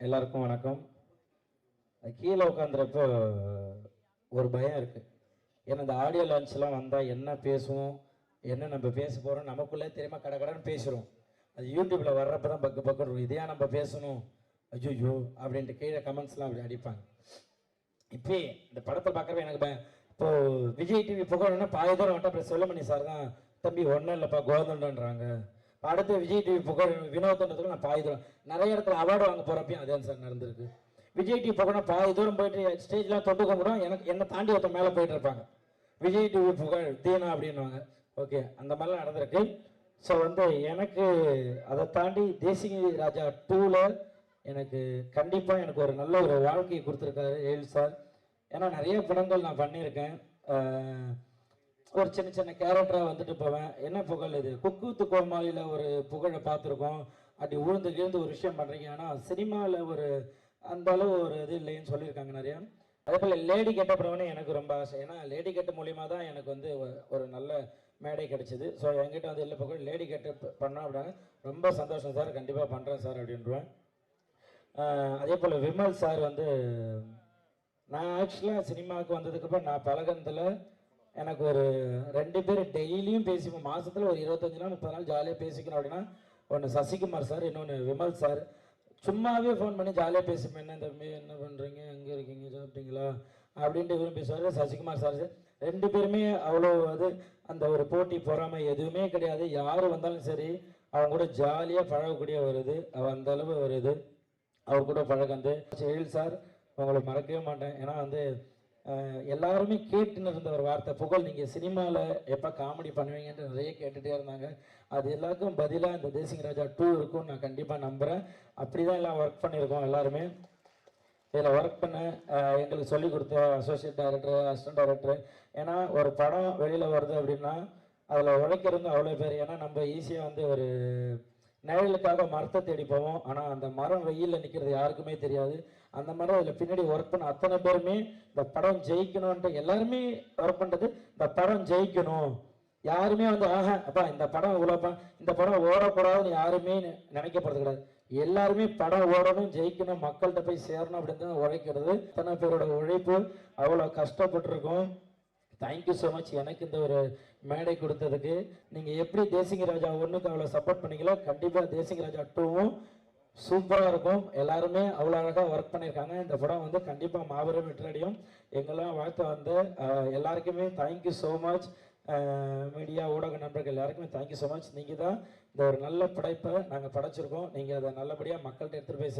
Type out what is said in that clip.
எல்லாருக்கும் வணக்கம். கீழே உட்காந்துறப்போ ஒரு பயம் இருக்குது. ஏன்னா இந்த ஆடியோ லான்ச்லாம் வந்தால் என்ன பேசுவோம், என்ன நம்ம பேச போகிறோம் நமக்குள்ளே தெரியாம கடன்னு பேசுகிறோம். அது யூடியூப்பில் வர்றப்போ தான் பக்கு பக்கம் இதையா நம்ம பேசணும், ஐயோ அப்படின்ட்டு கீழே கமெண்ட்ஸ்லாம் அப்படி அடிப்பாங்க. இப்போ இந்த படத்தை பார்க்குறப்ப எனக்கு இப்போது விஜய் டிவி புகழ்னா பாதி தூரம் வந்துட்டு அப்புறம் செல்லமணி சார் தான் தம்பி ஒன்றும் இல்லைப்பா கோதண்டன்றாங்க. அடுத்து விஜய் டிவி புகழ் வினோதன்றதுக்கு நான் பாதி தூரம் நிறைய இடத்துல அவார்டு வாங்க போகிறப்பையும் அதே சார் நடந்திருக்கு. விஜய் டிவி புகழ்னா பாதி தூரம் போயிட்டு ஸ்டேஜ்லாம் தொட்டு கும்பிடும், என்னை தாண்டி ஒருத்தர் மேலே போயிட்டு இருப்பாங்க. விஜய் டிவி புகழ் தீனா அப்படின்வாங்க. ஓகே, அந்த மாதிரிலாம் நடந்திருக்கு. ஸோ எனக்கு அதை தாண்டி தேசிங்க ராஜா 2ல் எனக்கு கண்டிப்பாக எனக்கு ஒரு நல்ல ஒரு வாழ்க்கையை கொடுத்துருக்காரு ஏழு சார். ஏன்னா நிறைய படங்கள் நான் பண்ணியிருக்கேன். ஒரு சின்ன சின்ன கேரக்டராக வந்துட்டு போவேன். என்ன புகழ் இது, குக்கூத்து கோமாளியில் ஒரு புகழை பார்த்துருக்கோம். அப்படி உழுந்து ஒரு விஷயம் பண்ணுறீங்க. ஆனால் சினிமாவில் ஒரு அந்த அளவு ஒரு இது இல்லைன்னு சொல்லியிருக்காங்க நிறையா. அதே போல் லேடி கெட்ட பிரவனே எனக்கு ரொம்ப ஆசை. ஏன்னா லேடி கெட்ட மூலியமாக தான் எனக்கு ஒரு நல்ல மேடை கிடச்சிது. ஸோ என்கிட்ட இல்லை புகழ் லேடி கெட்ட பண்ணோம் அப்படின்னா ரொம்ப சந்தோஷம் சார், கண்டிப்பாக பண்ணுறேன் சார் அப்படின்றேன். அதே போல் விமல் சார் நான் ஆக்சுவலாக சினிமாவுக்கு வந்ததுக்கப்புறம் நான் பழகினதில் எனக்கு ஒரு 2 பேர் டெய்லியும் பேசிப்போம். மாதத்தில் ஒரு 25 நாள் 30 நாள் ஜாலியாக பேசிக்கணும் அப்படின்னா ஒன்று சசிகுமார் சார், இன்னொன்று விமல் சார். சும்மாவே ஃபோன் பண்ணி ஜாலியாக பேசிப்பேன். என்ன தம்பி என்ன பண்ணுறீங்க, எங்கே இருக்கீங்க, சாப்பிட்டீங்களா அப்படின்ட்டு விரும்பி பேசுவார் சசிகுமார் சார். 2 பேருமே அவ்வளோ அந்த ஒரு போட்டி பொறாமை எதுவுமே கிடையாது. யார் வந்தாலும் சரி அவங்க கூட ஜாலியாக பழகக்கூடிய வருது அந்த அளவு வருது. அவர் கூட பழகந்து எழில் சார் உங்களை மறக்கவே மாட்டேன். ஏன்னா எல்லாருமே கேட்டுன்னு இருந்த ஒரு வார்த்தை, புகழ் நீங்கள் சினிமாவில் எப்போ காமெடி பண்ணுவீங்கன்ட்டு நிறைய கேட்டுகிட்டே இருந்தாங்க. அது எல்லாருக்கும் பதிலாக இந்த தேசிங்க ராஜா 2 இருக்கும்னு நான் கண்டிப்பாக நம்புகிறேன். அப்படி தான் எல்லாம் ஒர்க் பண்ணியிருக்கோம் எல்லாருமே. இதில் ஒர்க் பண்ண எங்களுக்கு சொல்லிக் கொடுத்த அசோசியேட் டைரக்டர், அசிஸ்டன்ட் டைரக்டர். ஏன்னா ஒரு படம் வெளியில் வருது அப்படின்னா அதில் உழைக்கிறது அவ்வளோ பேர். ஏன்னா நம்ம ஈஸியாக ஒரு நிழலுக்காக மரத்தை தேடி போவோம். ஆனால் அந்த மரம் வெயிலில் நிற்கிறது யாருக்குமே தெரியாது. அந்த மரம் அதில் பின்னாடி ஒர்க் பண்ண அத்தனை பேருமே இந்த படம் ஜெயிக்கணும்ன்ட்டு எல்லாருமே ஒர்க் பண்ணுறது. இந்த படம் ஜெயிக்கணும், யாருமே ஆஹா அப்பா இந்த படம் இவ்வளோப்பா இந்த படம் ஓடக்கூடாதுன்னு யாருமே நினைக்கப்படுறது கிடையாது. எல்லாருமே படம் ஓடணும், ஜெயிக்கணும், மக்கள்கிட்ட போய் சேரணும் அப்படின்னு தான் உழைக்கிறது. அத்தனை பேரோட உழைப்பு அவ்வளோ கஷ்டப்பட்டுருக்கோம். தேங்க்யூ ஸோ மச் எனக்கு இந்த ஒரு மேடை கொடுத்ததுக்கு. நீங்கள் எப்படி தேசிங்க ராஜா 1க்கு அவ்வளோ சப்போர்ட் பண்ணீங்களோ கண்டிப்பாக தேசிங்க ராஜா 2வும் சூப்பராக இருக்கும். எல்லாருமே அவ்வளோ அழகாக ஒர்க் பண்ணியிருக்காங்க. இந்த படம் கண்டிப்பாக மாபெரும் வெற்றியடையும். எங்கெல்லாம் வாழ்த்து எல்லாருக்குமே தேங்க்யூ ஸோ மச். மீடியா ஊடக நண்பர்கள் எல்லாருக்குமே தேங்க்யூ ஸோ மச். நீங்கள் தான் இந்த ஒரு நல்ல படைப்பை நாங்கள் படைச்சிருக்கோம். நீங்கள் அதை நல்லபடியாக மக்கள்கிட்ட எடுத்துகிட்டு போய்